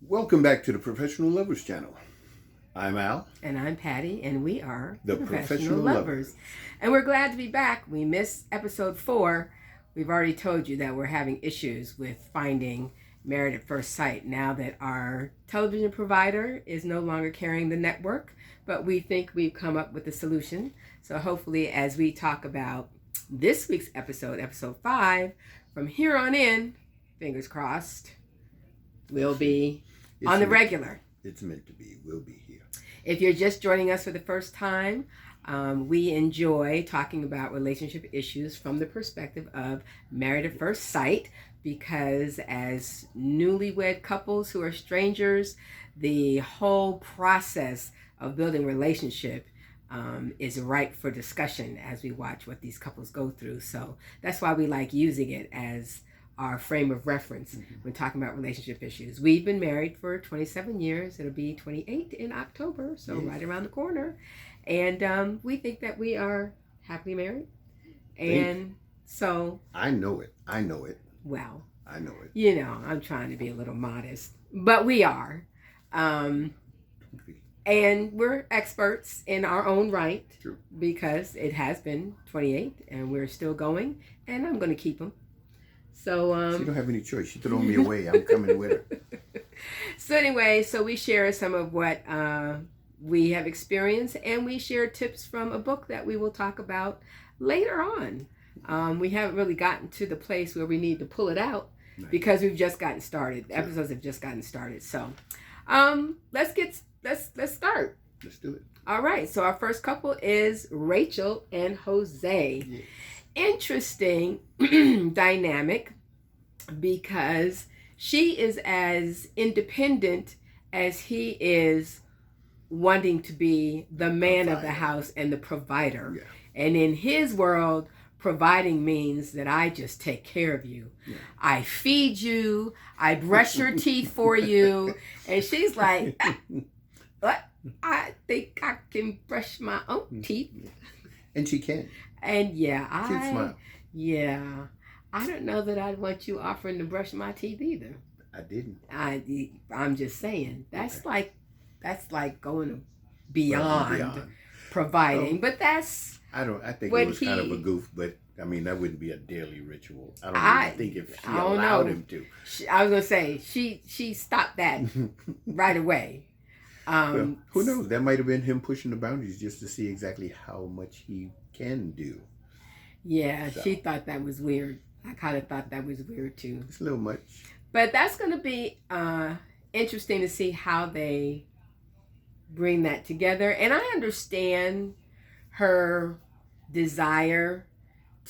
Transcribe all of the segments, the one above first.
Welcome back to the Professional Lovers Channel. I'm Al. And I'm Patty, and we are The Professional Lovers. And we're glad to be back. We missed episode 4. We've already told you that we're having issues with finding Married at First Sight now that our television provider is no longer carrying the network, but we think we've come up with a solution. So hopefully as we talk about this week's episode, episode 5, from here on in, fingers crossed, we'll be on the regular. It's meant to be. We'll be here. If you're just joining us for the first time, we enjoy talking about relationship issues from the perspective of Married at First Sight, because as newlywed couples who are strangers, the whole process of building relationship is ripe for discussion as we watch what these couples go through. So that's why we like using it as our frame of reference when talking about relationship issues. We've been married for 27 years. It'll be 28 in October, so right around the corner. And we think that we are happily married. And so... I know it. Well, I know it. You know, I'm trying to be a little modest, but we are. And we're experts in our own right. True. Because it has been 28 and we're still going, and I'm going to keep them. So she don't have any choice. She threw me away. I'm coming with her. So anyway, so we share some of what we have experienced, and we share tips from a book that we will talk about later on. We haven't really gotten to the place where we need to pull it out because we've just gotten started. The episodes have just gotten started. So let's start. Let's do it. All right. So our first couple is Rachel and Jose. Yes. Interesting dynamic, because she is as independent as he is wanting to be the man of the house and the provider. Yeah. And in his world, providing means that I just take care of you. Yeah. I feed you, I brush your teeth for you. And she's like, what? I think I can brush my own teeth. And she can. And smile. I don't know that I'd want you offering to brush my teeth either. I didn't. I'm just saying that's like going beyond providing, but that's. I think it was kind of a goof, but I mean that wouldn't be a daily ritual. I don't even think if she allowed him to. I was gonna say she stopped that right away. Well, who knows? That might have been him pushing the boundaries just to see exactly how much he can do. Yeah, so. She thought that was weird. I kind of thought that was weird too. It's a little much. But that's going to be interesting to see how they bring that together. And I understand her desire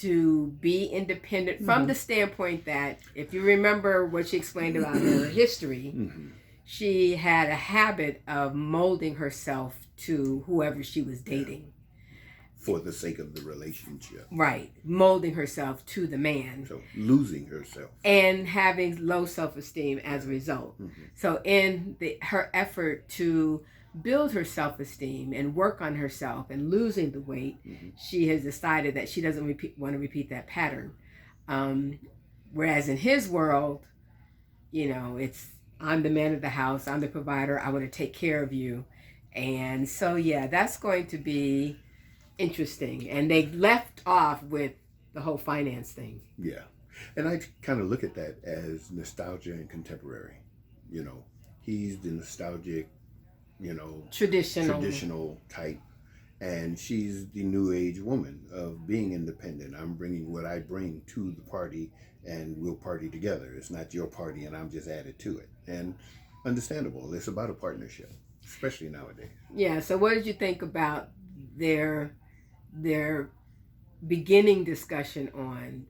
to be independent from the standpoint that, if you remember what she explained about her history, she had a habit of molding herself to whoever she was dating. For the sake of the relationship. Right. Molding herself to the man. So losing herself. And having low self-esteem as a result. So in her effort to build her self-esteem and work on herself and losing the weight, she has decided that she doesn't want to repeat that pattern. Whereas in his world, you know, it's, I'm the man of the house, I'm the provider, I want to take care of you. And so, yeah, that's going to be interesting. And they left off with the whole finance thing. Yeah. And I kind of look at that as nostalgia and contemporary. You know, he's the nostalgic, you know, traditional type. And she's the new age woman of being independent. I'm bringing what I bring to the party and we'll party together. It's not your party and I'm just added to it. And understandable. It's about a partnership, especially nowadays. Yeah. So what did you think about their beginning discussion on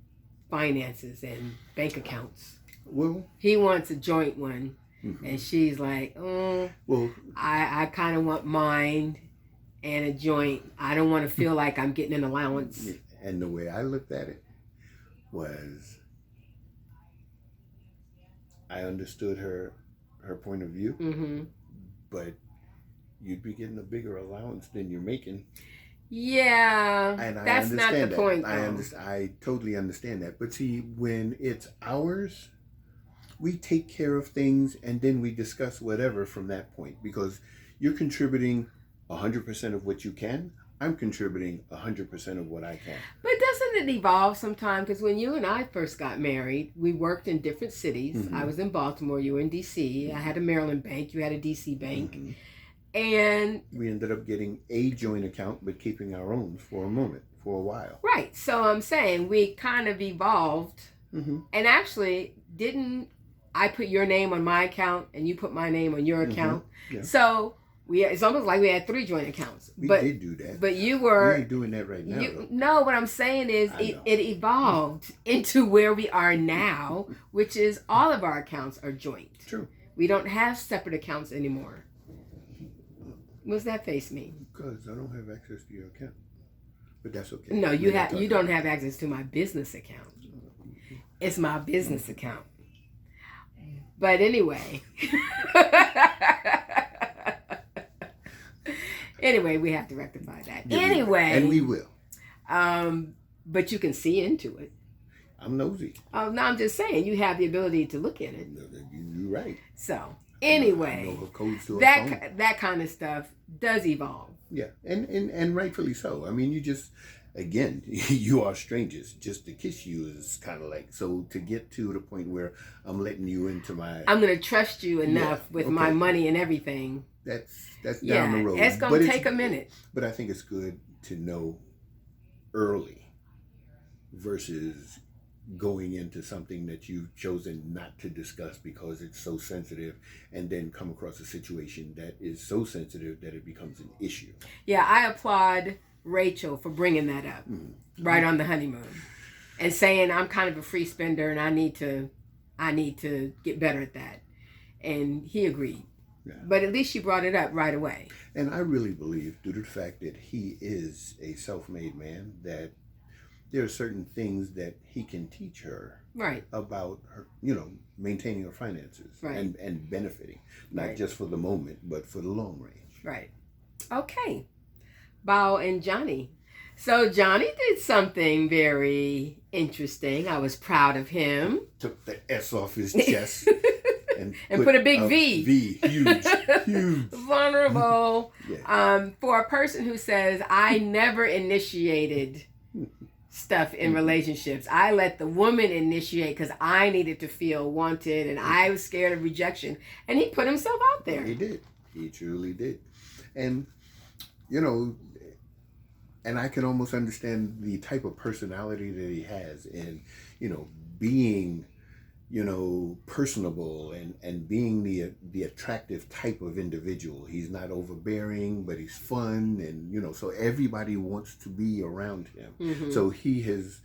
finances and bank accounts? Well, he wants a joint one, and she's like, "Oh, well, I kind of want mine and a joint. I don't want to feel like I'm getting an allowance." And the way I looked at it was, I understood her point of view, but you'd be getting a bigger allowance than you're making. Yeah, and that's not the point. I totally understand that. But see, when it's ours, we take care of things and then we discuss whatever from that point, because you're contributing 100% of what you can. I'm contributing 100% of what I can. But doesn't it evolve sometime? Because when you and I first got married, we worked in different cities. Mm-hmm. I was in Baltimore, you were in D.C. Mm-hmm. I had a Maryland bank, you had a D.C. bank. Mm-hmm. And we ended up getting a joint account, but keeping our own for a while. Right. So I'm saying we kind of evolved. Mm-hmm. And actually, didn't I put your name on my account and you put my name on your account? Mm-hmm. Yeah. So it's almost like we had 3 joint accounts. We did do that. But you were... We ain't doing that right now. No, what I'm saying is it evolved into where we are now, which is all of our accounts are joint. True. We don't have separate accounts anymore. What's that face mean? Because I don't have access to your account. But that's okay. No, you don't have access to my business account. It's my business account. But anyway. Anyway, we have to rectify that. Yeah, anyway. And we will. But you can see into it. I'm nosy. Oh, no, I'm just saying, you have the ability to look at it. You're right. So, anyway, I know her codes to her phone. That kind of stuff does evolve. Yeah, and rightfully so. I mean, you just, again, you are strangers. Just to kiss you is kind of like, so to get to the point where I'm letting you into my... I'm going to trust you enough with my money and everything. That's down the road. It's going to take a minute. But I think it's good to know early versus going into something that you've chosen not to discuss because it's so sensitive, and then come across a situation that is so sensitive that it becomes an issue. Yeah, I applaud Rachel for bringing that up right on the honeymoon and saying I'm kind of a free spender and I need to get better at that. And he agreed. Yeah. But at least she brought it up right away. And I really believe, due to the fact that he is a self-made man, that there are certain things that he can teach her about her, maintaining her finances and benefiting, not just for the moment, but for the long range. Right. Okay. Bao and Johnny. So Johnny did something very interesting. I was proud of him. Took the S off his chest. And put a big V. V, huge. Vulnerable. Yeah. For a person who says, I never initiated stuff in relationships. I let the woman initiate because I needed to feel wanted and I was scared of rejection. And he put himself out there. He did. He truly did. And, and I can almost understand the type of personality that he has and, being... personable and being the attractive type of individual. He's not overbearing, but he's fun, and so everybody wants to be around him. Mm-hmm. So he has,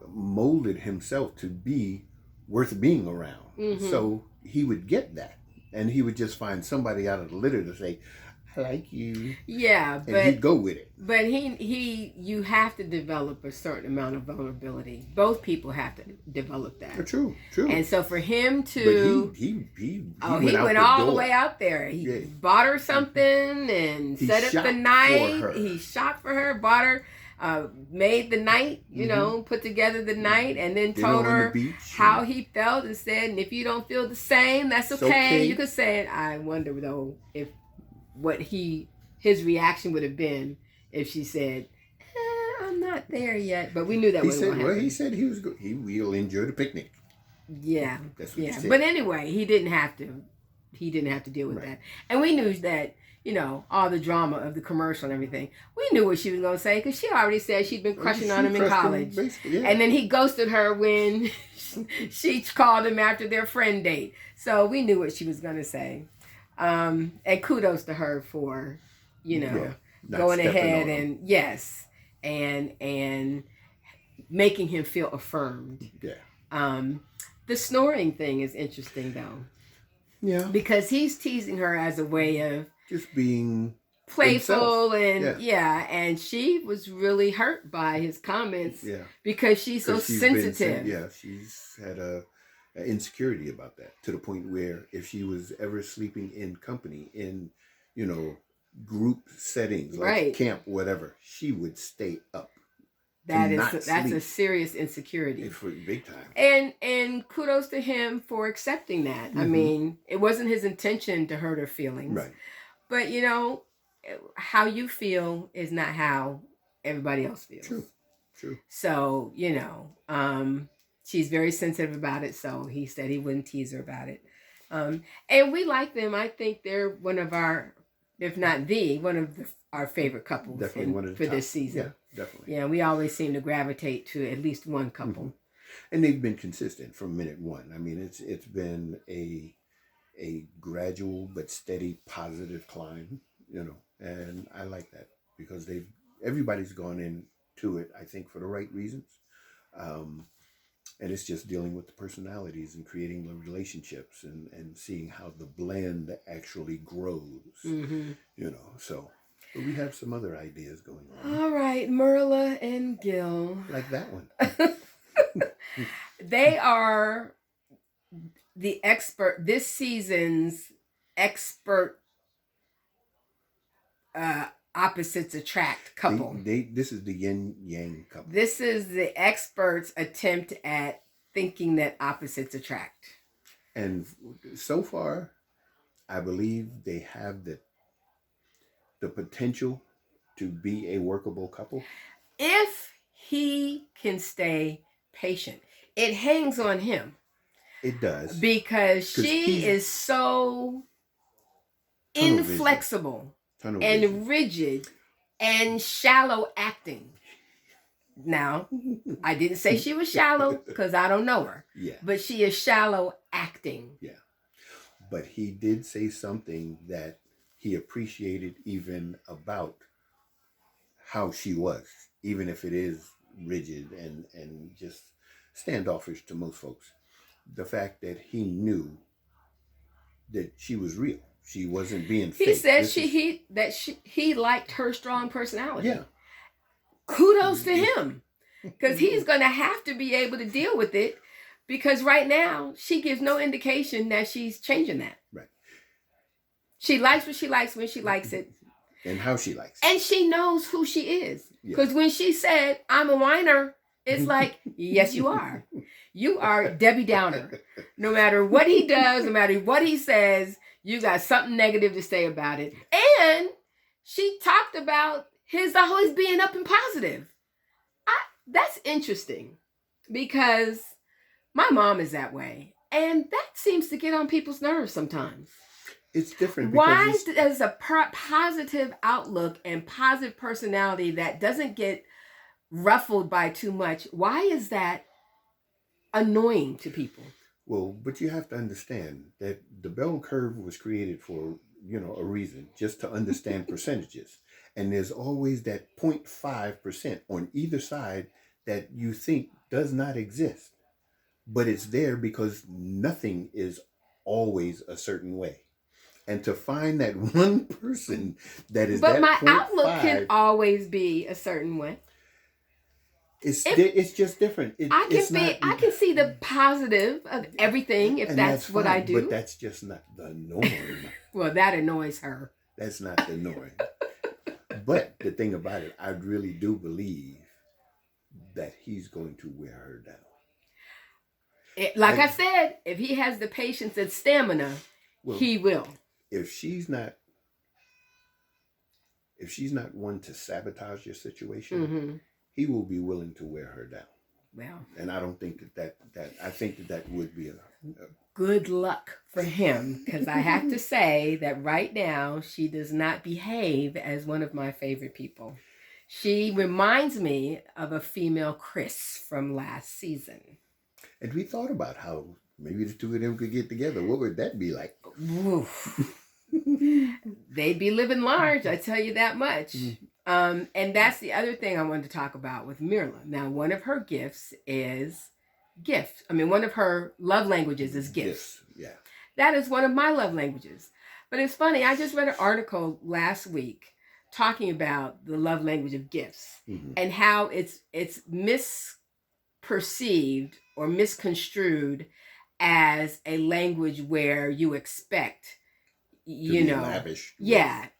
molded himself to be worth being around. Mm-hmm. So he would get that, and he would just find somebody out of the litter to say, I like you. Yeah, but he'd go with it. But you have to develop a certain amount of vulnerability. Both people have to develop that. True. And so for him to, but he went all the way out there. He bought her something and set up the night. He shot for her, bought her, made the night. Put together the night, and then told her how he felt and said, and if you don't feel the same, that's okay. You could say it. I wonder though if what his reaction would have been if she said, I'm not there yet. But we knew that wasn't going to happen. He said he was good. He will enjoy the picnic. Yeah. That's what he said. But anyway, he didn't have to deal with that. And we knew that, all the drama of the commercial and everything. We knew what she was going to say because she already said she'd been crushing on him in college. And then he ghosted her when she called him after their friend date. So we knew what she was going to say. And kudos to her for, going ahead and making him feel affirmed. Yeah. The snoring thing is interesting though. Yeah. Because he's teasing her as a way of just being playful and and she was really hurt by his comments because she's so sensitive. She's had a insecurity about that, to the point where if she was ever sleeping in company in group settings like camp, whatever, she would stay up That's a serious insecurity. For big time. And kudos to him for accepting that. I mean, it wasn't his intention to hurt her feelings. Right. But how you feel is not how everybody else feels. True. So, she's very sensitive about it, so he said he wouldn't tease her about it. And we like them. I think they're one of our, if not our favorite couples for this season. Yeah, definitely. Yeah, we always seem to gravitate to at least one couple. And they've been consistent from minute one. I mean, it's been a gradual but steady positive climb, and I like that because everybody's gone into it, I think, for the right reasons. And it's just dealing with the personalities and creating the relationships and seeing how the blend actually grows, so. But we have some other ideas going on. All right, Mirla and Gil. Like that one. They are this season's expert opposites attract couple. This is the yin yang couple. This is the experts' attempt at thinking that opposites attract. And so far, I believe they have the potential to be a workable couple. If he can stay patient. It hangs on him. It does. Because she is so inflexible and rigid and shallow acting. Now, I didn't say she was shallow because I don't know her. Yeah. But she is shallow acting. Yeah. But he did say something that he appreciated even about how she was, even if it is rigid and just standoffish to most folks. The fact that he knew that she was real. She wasn't being fake. He said he liked her strong personality. Yeah. Kudos to him. Because he's going to have to be able to deal with it. Because right now, she gives no indication that she's changing that. Right. She likes what she likes when she likes it. And how she likes it. And she knows who she is. Because when she said, I'm a whiner, it's like, yes, you are. You are Debbie Downer. No matter what he does, no matter what he says, you got something negative to say about it. And she talked about his always being up and positive. That's interesting because my mom is that way. And that seems to get on people's nerves sometimes. It's different. Why does a positive outlook and positive personality that doesn't get ruffled by too much, why is that annoying to people? Well, but you have to understand that the bell curve was created for, a reason, just to understand percentages. And there's always that 0.5% on either side that you think does not exist. But it's there because nothing is always a certain way. And to find that one person that is but my outlook can always be a certain way. It's just different. I can see the positive of everything if that's what I do. But that's just not the norm. Well, that annoys her. That's not the norm. But the thing about it, I really do believe that he's going to wear her down. I said, if he has the patience and stamina, he will. If she's not one to sabotage your situation, he will be willing to wear her down. Well, and I don't think I think that would be a good luck for him, because I have to say that right now she does not behave as one of my favorite people. She reminds me of a female Chris from last season. And we thought about how maybe the two of them could get together. What would that be like? They'd be living large, I tell you that much. And that's the other thing I wanted to talk about with Mirla. Now, one of her gifts is gifts. I mean, one of her love languages is gifts. Yeah. That is one of my love languages. But it's funny, I just read an article last week talking about the love language of gifts and how it's misperceived or misconstrued as a language where you expect lavish.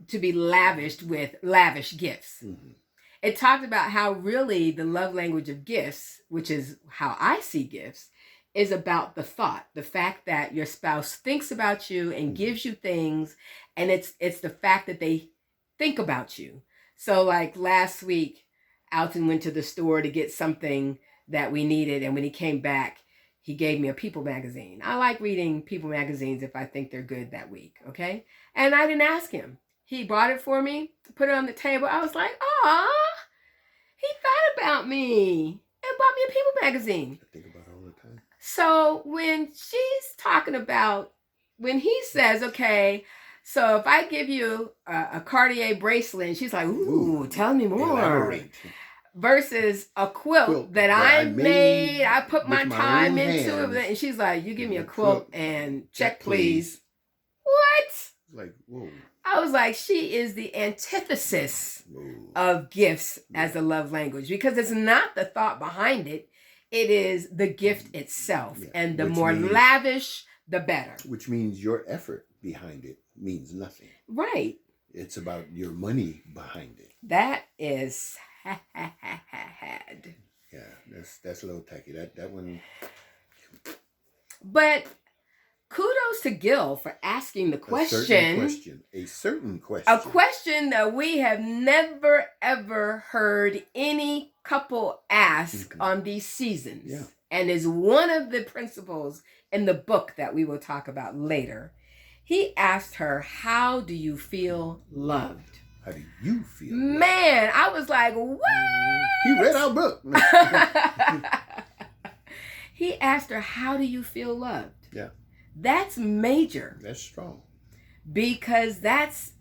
To be lavished with lavish gifts. It talked about how really the love language of gifts, which is how I see gifts, is about the thought, the fact that your spouse thinks about you and gives you things, and it's the fact that they think about you. So like last week, Alton went to the store to get something that we needed, and when he came back, he gave me a People magazine. I like reading People magazines if I think they're good that week, okay? And I didn't ask him. He brought it for me, put it on the table. I was like, "Aw, he thought about me and bought me a People magazine." I think about it all the time. So when she's talking about, when he says, okay, so if I give you a Cartier bracelet, and she's like, ooh, tell me more. Elaborate. Versus a quilt that I made, I put my time into it, and she's like, you give me a quilt and check, please. What? Like, whoa. I was like, she is the antithesis of gifts as a love language, because it's not the thought behind it. It is the gift itself. Yeah. And the more lavish, the better. Which means your effort behind it means nothing. Right. It's about your money behind it. That is sad. Yeah, that's a little tacky. That one. But kudos to Gil for asking the question. A certain question. A question that we have never, ever heard any couple ask on these seasons. Yeah. And is one of the principles in the book that we will talk about later. He asked her, how do you feel loved? How do you feel? Man, I was like, what? He read our book. He asked her, how do you feel loved? Yeah. That's major. That's strong. Because that's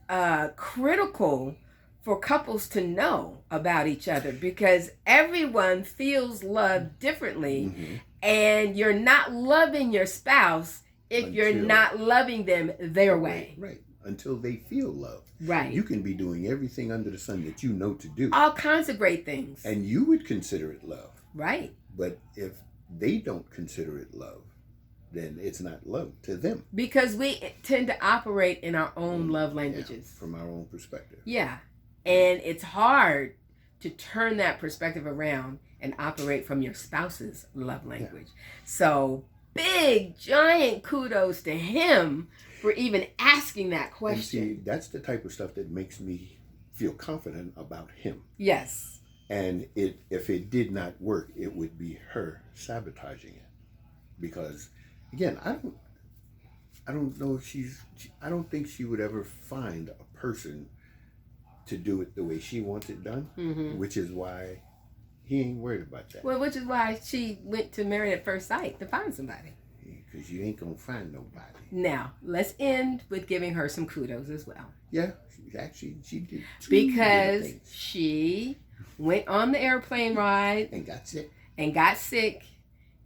critical for couples to know about each other, because everyone feels love differently, and you're not loving your spouse if you're not loving them their way. Right. Until they feel love. Right. You can be doing everything under the sun that you know to do. All kinds of great things. And you would consider it love. Right. But if they don't consider it love, then it's not love to them. Because we tend to operate in our own love languages. Yeah, from our own perspective. Yeah. And it's hard to turn that perspective around and operate from your spouse's love language. Yeah. So big, giant kudos to him for even asking that question. And see, that's the type of stuff that makes me feel confident about him. Yes. And if it did not work, it would be her sabotaging it. Because, again, I don't know if I don't think she would ever find a person to do it the way she wants it done, which is why he ain't worried about that. Well, which is why she went to Married at First Sight to find somebody. Because you ain't gonna find nobody. Now, let's end with giving her some kudos as well. Yeah, actually, she did. Because she went on the airplane ride and got sick,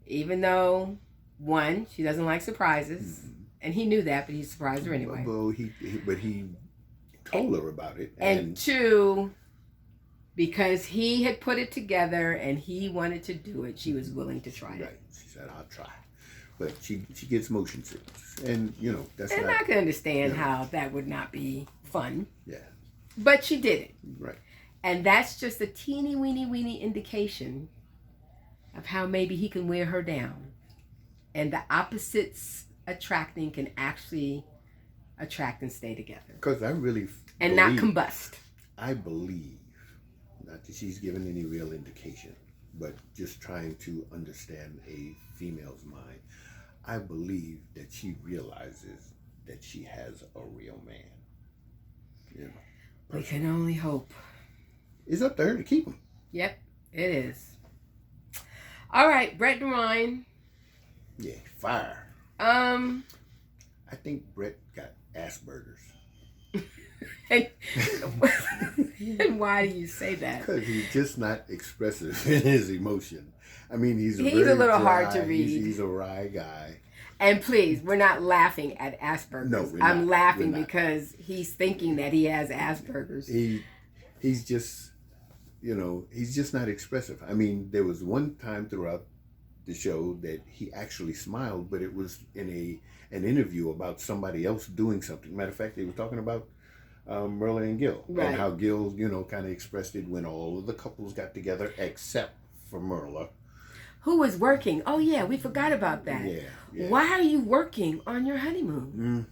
even though, one, she doesn't like surprises, and he knew that, but he surprised her anyway. Well, he told her about it. And two, because he had put it together and he wanted to do it, she was willing to try it. Right. She said, I'll try. But she gets motion sickness. And, that's and I can understand how that would not be fun. Yeah. But she did it. Right. And that's just a teeny weeny indication of how maybe he can wear her down. And the opposites attracting can actually attract and stay together. Because I really and not combust. I believe, not that she's given any real indication, but just trying to understand a female's mind, I believe that she realizes that she has a real man. We can only hope. It's up to her to keep him. Yep, it is. All right, Brett and Ryan. Yeah, fire. I think Brett got Asperger's. And why do you say that? Because he's just not expressive in his emotion. I mean, he's a little hard to read. He's a wry guy. And please, we're not laughing at Asperger's. No, I'm laughing because he's thinking that he has Asperger's. He's just, he's just not expressive. I mean, there was one time throughout the show that he actually smiled, but it was in an interview about somebody else doing something. Matter of fact, they were talking about Mirla and Gil, right. and how Gil, you know, kind of expressed it when all of the couples got together except for Mirla, who was working. Oh yeah, we forgot about that. Yeah. Why are you working on your honeymoon?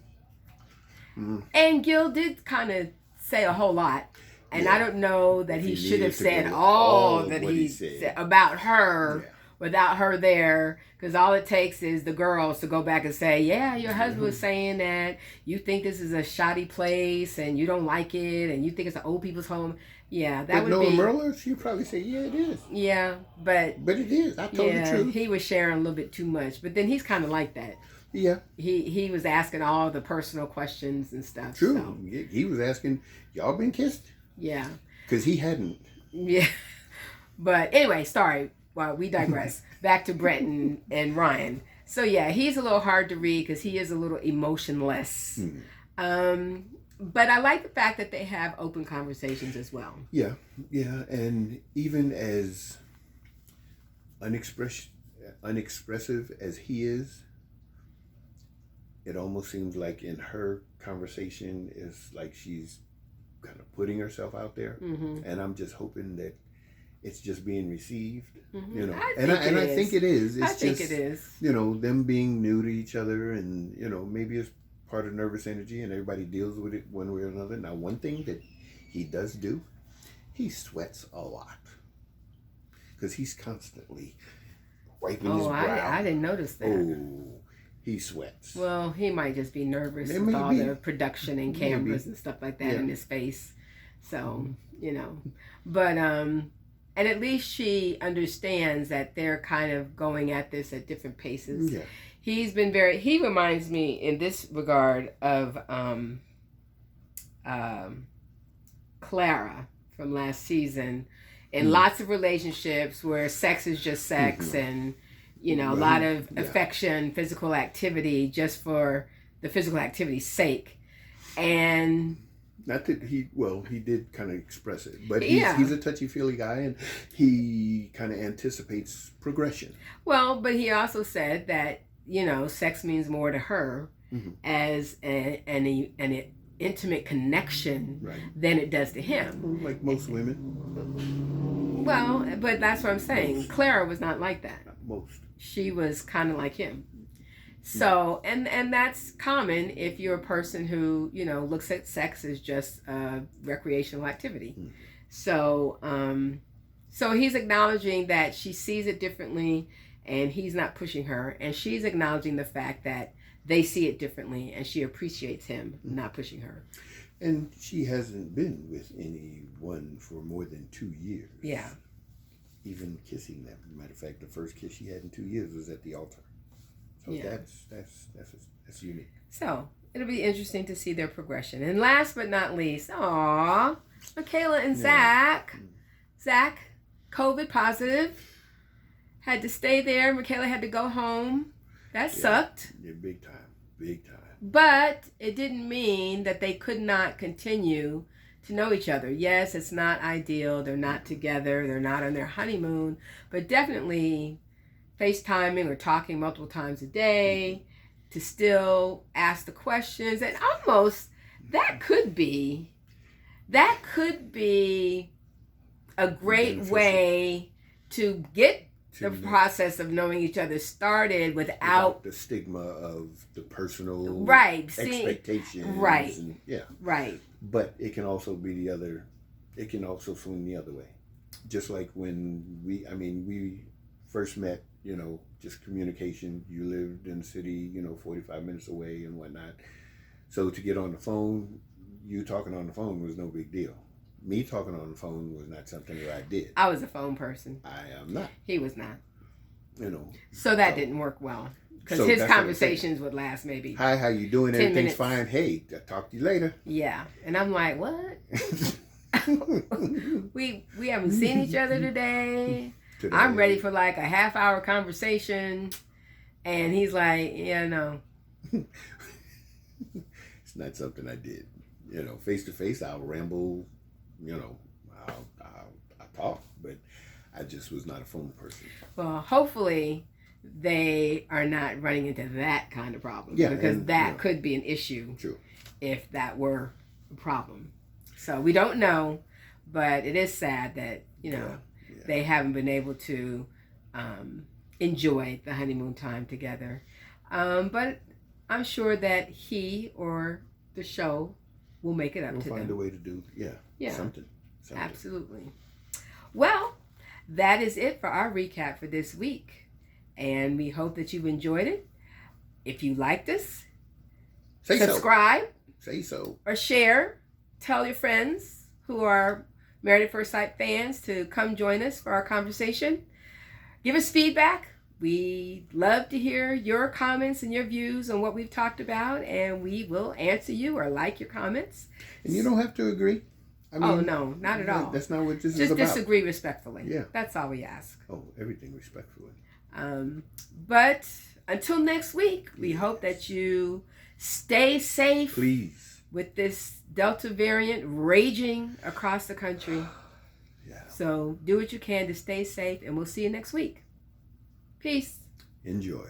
And Gil did kind of say a whole lot, and I don't know that he should have said all that he said about her. Yeah. Without her there, because all it takes is the girls to go back and say, yeah, your husband was saying that you think this is a shoddy place and you don't like it and you think it's an old people's home. Yeah, that would be... Merla, she'd probably say, yeah, it is. Yeah, but it is. I told the truth. He was sharing a little bit too much, but then he's kind of like that. Yeah. He was asking all the personal questions and stuff. True. So. He was asking, y'all been kissed? Yeah. Because he hadn't. Yeah. But anyway, sorry. Well, we digress. Back to Brett and Ryan. So yeah, he's a little hard to read because he is a little emotionless. But I like the fact that they have open conversations as well. Yeah, and even as unexpressive as he is, it almost seems like in her conversation is like she's kind of putting herself out there, and I'm just hoping that it's just being received, you know. I think it is. I think it is. You know, them being new to each other, and you know, maybe it's part of nervous energy, and everybody deals with it one way or another. Now, one thing that he does do, he sweats a lot because he's constantly wiping his brow. I didn't notice that. Oh, he sweats. Well, he might just be nervous with all the production and cameras and stuff like that in his face. So, you know, but and at least she understands that they're kind of going at this at different paces. Yeah. He reminds me in this regard of Clara from last season, in lots of relationships where sex is just sex and, you know, a lot of affection, physical activity just for the physical activity's sake. And... Not that he did kind of express it, but he's a touchy-feely guy, and he kind of anticipates progression. Well, but he also said that, you know, sex means more to her as an intimate connection than it does to him. Like most women. Well, but that's what I'm saying. Most. Clara was not like that. Not most. She was kind of like him. So, and that's common if you're a person who, you know, looks at sex as just a recreational activity. So, so he's acknowledging that she sees it differently and he's not pushing her. And she's acknowledging the fact that they see it differently and she appreciates him not pushing her. And she hasn't been with anyone for more than 2 years. Yeah. Even kissing them. Matter of fact, the first kiss she had in 2 years was at the altar. So that's unique. So it'll be interesting to see their progression. And last but not least, Makayla and Zach. Zach, COVID positive, had to stay there. Makayla had to go home. That sucked. Yeah, big time. But it didn't mean that they could not continue to know each other. Yes, it's not ideal. They're not together. They're not on their honeymoon. But definitely FaceTiming or talking multiple times a day to still ask the questions. And almost that could be a great way to get the process of knowing each other started without the stigma of the personal expectations. Right. And, Right. But it can also be it can also swing the other way. Just like when we first met, you know, just communication. You lived in the city, you know, 45 minutes away and whatnot. So to get on the phone, you talking on the phone was no big deal. Me talking on the phone was not something that I did. I was a phone person. I am not. He was not. You know. So that didn't work well. Because his conversations would last maybe. Hi, how you doing? Everything's fine. Hey, I'll talk to you later. Yeah. And I'm like, what? we haven't seen each other today. I'm ready for like a half-hour conversation. And he's like, yeah, no. It's not something I did. You know, face-to-face, I'll ramble. You know, I'll talk. But I just was not a phone person. Well, hopefully they are not running into that kind of problem. Yeah, because that could be an issue. True. If that were problem. So we don't know, but it is sad that, they haven't been able to enjoy the honeymoon time together. But I'm sure that he or the show will make it up to them. We'll find a way to do, something. Absolutely. Well, that is it for our recap for this week. And we hope that you've enjoyed it. If you liked us, subscribe. Say so. Or share. Tell your friends who are Married at First Sight fans to come join us for our conversation. Give us feedback. We'd love to hear your comments and your views on what we've talked about, and we will answer you or like your comments. And you don't have to agree. I mean, no, not at all. That's not what this is about. Just disagree respectfully. Yeah. That's all we ask. Oh, everything respectfully. But until next week, we hope that you stay safe. Please. With this Delta variant raging across the country. Yeah. So do what you can to stay safe, and we'll see you next week. Peace. Enjoy.